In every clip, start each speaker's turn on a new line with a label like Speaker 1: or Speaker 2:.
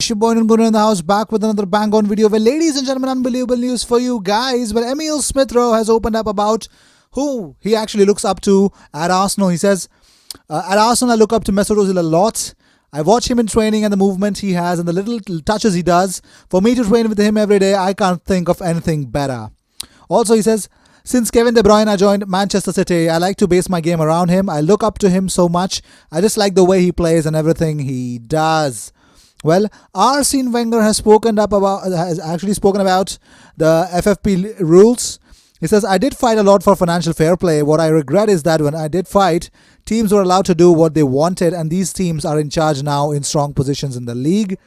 Speaker 1: Shibon and Guru in the house, back with another bang on video where, ladies and gentlemen, unbelievable news for you guys. But Emil Smith Rowe has opened up about who he actually looks up to at Arsenal. He says, at Arsenal, I look up to Mesut Ozil a lot. I watch him in training and the movement he has and the little touches he does. For me to train with him every day, I can't think of anything better. Also, he says, since Kevin De Bruyne I joined Manchester City, I like to base my game around him. I look up to him so much. I just like the way he plays and everything he does. Well, Arsene Wenger has actually spoken about the FFP rules. He says, I did fight a lot for financial fair play. What I regret is that when I did fight, teams were allowed to do what they wanted, and these teams are in charge now in strong positions in the league.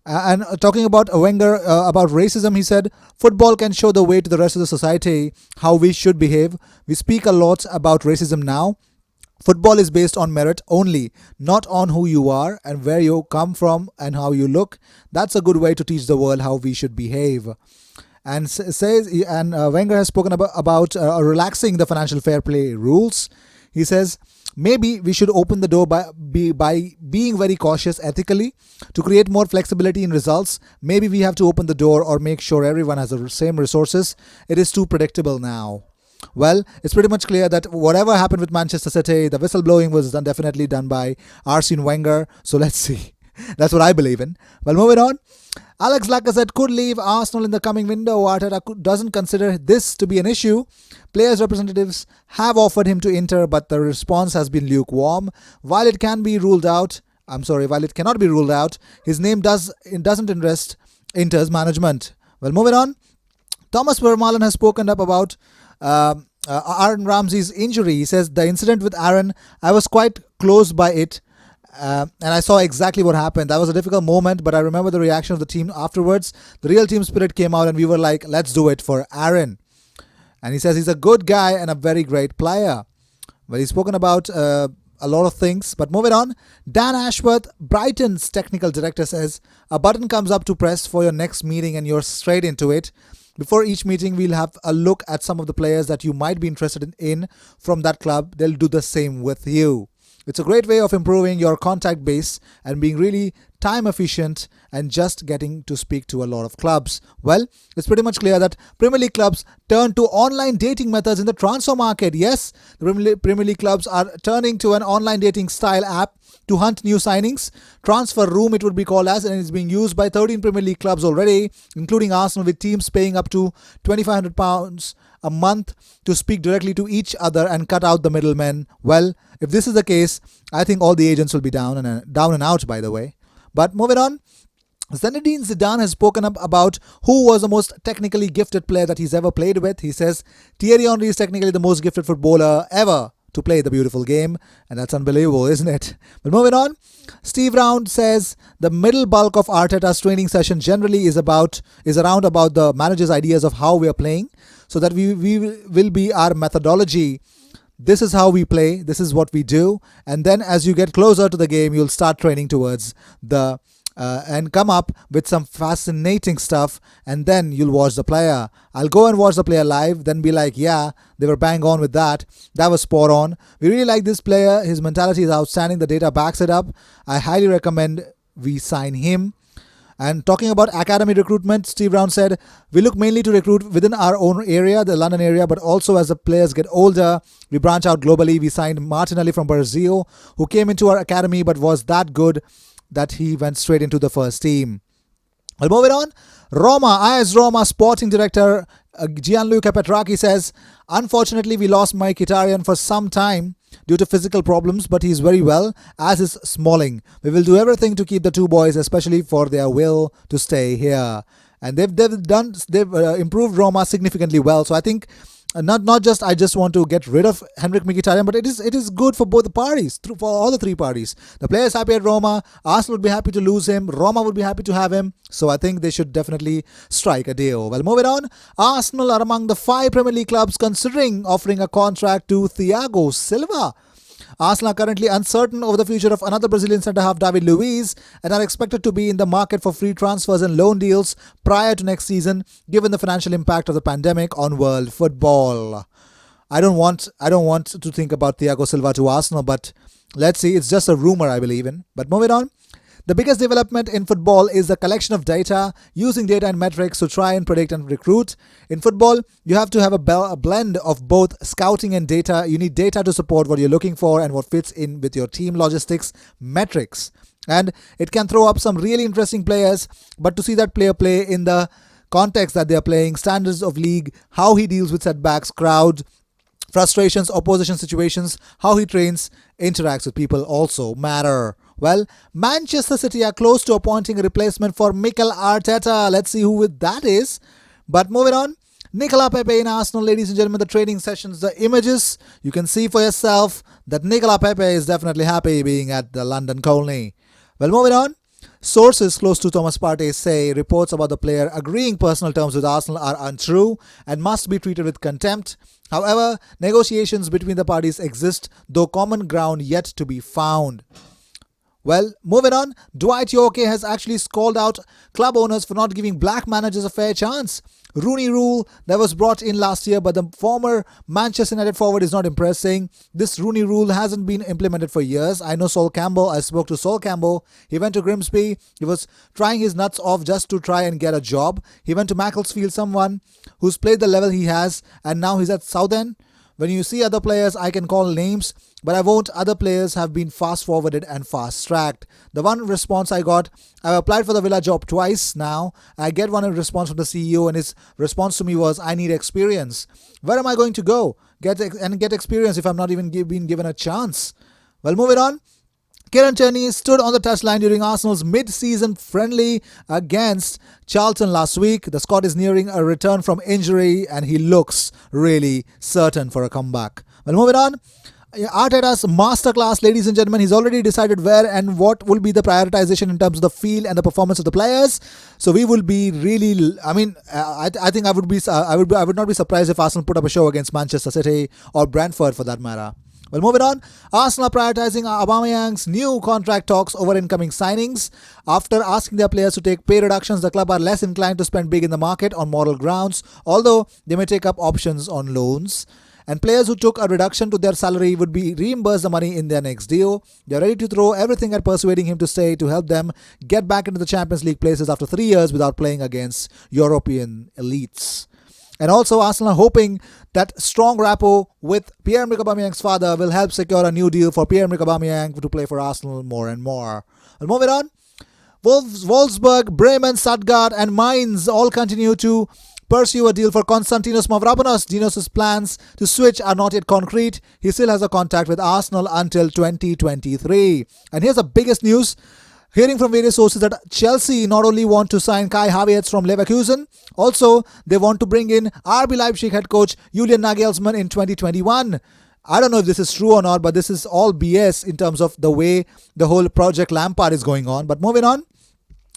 Speaker 1: And talking about Wenger, about racism, he said, football can show the way to the rest of the society how we should behave. We speak a lot about racism now. Football is based on merit only, not on who you are and where you come from and how you look. That's a good way to teach the world how we should behave. And Wenger has spoken about relaxing the financial fair play rules. He says, maybe we should open the door by being very cautious ethically to create more flexibility in results. Maybe we have to open the door or make sure everyone has the same resources. It is too predictable now. Well, it's pretty much clear that whatever happened with Manchester City, the whistleblowing was definitely done by Arsene Wenger. So let's see. That's what I believe in. Well, moving on. Alex Lacazette could leave Arsenal in the coming window. Arteta doesn't consider this to be an issue. Players' representatives have offered him to Inter, but the response has been lukewarm. While it cannot be ruled out, his name doesn't interest Inter's management. Well, moving on. Thomas Vermaelen has spoken up about Aaron Ramsey's injury. He says, the incident with Aaron, I was quite close by it. And I saw exactly what happened. That was a difficult moment, but I remember the reaction of the team afterwards. The real team spirit came out and we were like, let's do it for Aaron. And he says he's a good guy and a very great player. Well, he's spoken about a lot of things, but moving on. Dan Ashworth, Brighton's technical director, says a button comes up to press for your next meeting and you're straight into it. Before each meeting, we'll have a look at some of the players that you might be interested in from that club. They'll do the same with you. It's a great way of improving your contact base and being really time efficient and just getting to speak to a lot of clubs. Well, it's pretty much clear that Premier League clubs turn to online dating methods in the transfer market. Yes, the Premier League clubs are turning to an online dating style app to hunt new signings. Transfer Room it would be called as, and it's being used by 13 Premier League clubs already, including Arsenal, with teams paying up to £2,500 a month to speak directly to each other and cut out the middlemen. Well, if this is the case, I think all the agents will be down and out, by the way. But moving on, Zinedine Zidane has spoken up about who was the most technically gifted player that he's ever played with. He says Thierry Henry is technically the most gifted footballer ever to play the beautiful game, and that's unbelievable, isn't it? But moving on, Steve Round says the middle bulk of Arteta's training session generally is around about the manager's ideas of how we are playing, so that we will be our methodology. This is how we play, this is what we do, and then as you get closer to the game, you'll start training towards the and come up with some fascinating stuff, and then you'll watch the player. I'll go and watch the player live, then be like, yeah, they were bang on with that. That was spot on. We really like this player. His mentality is outstanding. The data backs it up. I highly recommend we sign him. And talking about academy recruitment, Steve Brown said, we look mainly to recruit within our own area, the London area, but also as the players get older, we branch out globally. We signed Martinelli from Brazil, who came into our academy but was that good that he went straight into the first team. Well, moving on, AS Roma sporting director Gianluca Petracchi says, unfortunately, we lost Mike Mkhitaryan for some time due to physical problems, but he's very well, as is Smalling. We will do everything to keep the two boys, especially for their will to stay here. And they've improved Roma significantly well. So I think not just I just want to get rid of Henrik Mkhitaryan, but it is good for both the parties, for all the three parties. The player is happy at Roma, Arsenal would be happy to lose him, Roma would be happy to have him, so I think they should definitely strike a deal. Well, moving on, Arsenal are among the 5 Premier League clubs considering offering a contract to Thiago Silva. Arsenal are currently uncertain over the future of another Brazilian centre-half, David Luiz, and are expected to be in the market for free transfers and loan deals prior to next season, given the financial impact of the pandemic on world football. I don't want to think about Thiago Silva to Arsenal, but let's see. It's just a rumor I believe in. But moving on. The biggest development in football is the collection of data, using data and metrics to try and predict and recruit. In football, you have to have a blend of both scouting and data. You need data to support what you're looking for and what fits in with your team logistics metrics. And it can throw up some really interesting players, but to see that player play in the context that they are playing, standards of league, how he deals with setbacks, crowd, frustrations, opposition situations, how he trains, interacts with people also matter. Well, Manchester City are close to appointing a replacement for Mikel Arteta. Let's see who that is. But moving on, Nicola Pepe in Arsenal, ladies and gentlemen, the training sessions, the images, you can see for yourself that Nicola Pepe is definitely happy being at the London Colney. Well, moving on, sources close to Thomas Partey say reports about the player agreeing personal terms with Arsenal are untrue and must be treated with contempt. However, negotiations between the parties exist, though common ground yet to be found. Well, moving on, Dwight Yorke has actually called out club owners for not giving black managers a fair chance. Rooney rule that was brought in last year, but the former Manchester United forward is not impressed, saying this Rooney rule hasn't been implemented for years. I know Sol Campbell. I spoke to Sol Campbell. He went to Grimsby. He was trying his nuts off just to try and get a job. He went to Macclesfield, someone who's played the level he has, and now he's at Southend. When you see other players, I can call names, but I won't. Other players have been fast-forwarded and fast-tracked. The one response I got, I've applied for the Villa job twice now. I get one response from the CEO, and his response to me was, I need experience. Where am I going to go get experience if I'm not even being given a chance? Well, moving on. Kieran Tierney stood on the touchline during Arsenal's mid-season friendly against Charlton last week. The Scot is nearing a return from injury and he looks really certain for a comeback. Well, moving on. Arteta's masterclass, ladies and gentlemen. He's already decided where and what will be the prioritization in terms of the feel and the performance of the players. So we will be really. I think I would not be surprised if Arsenal put up a show against Manchester City or Brentford for that matter. Well, moving on, Arsenal are prioritizing Aubameyang's new contract talks over incoming signings. After asking their players to take pay reductions, the club are less inclined to spend big in the market on moral grounds, although they may take up options on loans. And players who took a reduction to their salary would be reimbursed the money in their next deal. They are ready to throw everything at persuading him to stay to help them get back into the Champions League places after 3 years without playing against European elites. And also, Arsenal are hoping that strong rapport with Pierre-Emerick Aubameyang's father will help secure a new deal for Pierre-Emerick Aubameyang to play for Arsenal more and more. Well, moving on, Wolfsburg, Bremen, Stuttgart and Mainz all continue to pursue a deal for Konstantinos Mavropanos. Dinos' plans to switch are not yet concrete. He still has a contract with Arsenal until 2023. And here's the biggest news. Hearing from various sources that Chelsea not only want to sign Kai Havertz from Leverkusen, also they want to bring in RB Leipzig head coach Julian Nagelsmann in 2021. I don't know if this is true or not, but this is all BS in terms of the way the whole Project Lampard is going on. But moving on,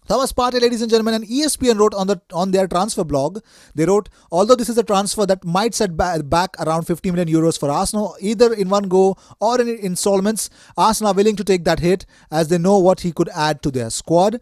Speaker 1: Thomas Partey, ladies and gentlemen, and ESPN wrote on their transfer blog, they wrote, although this is a transfer that might set back around 50 million euros for Arsenal, either in one go or in installments, Arsenal are willing to take that hit as they know what he could add to their squad.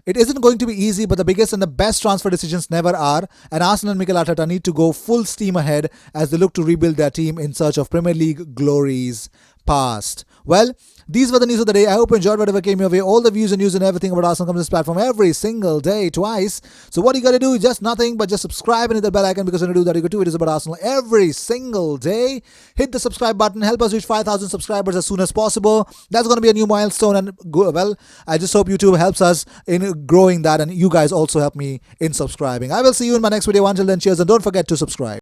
Speaker 1: It isn't going to be easy, but the biggest and the best transfer decisions never are, and Arsenal and Mikel Arteta need to go full steam ahead as they look to rebuild their team in search of Premier League glories past. Well, these were the news of the day. I hope you enjoyed whatever came your way. All the views and news and everything about Arsenal comes to this platform every single day, twice. So what you got to do? Just nothing but just subscribe and hit the bell icon, because when you do that, you get 2 videos about Arsenal every single day. Hit the subscribe button. Help us reach 5,000 subscribers as soon as possible. That's going to be a new milestone. And well, I just hope YouTube helps us in growing that, and you guys also help me in subscribing. I will see you in my next video. Until then, cheers, and don't forget to subscribe.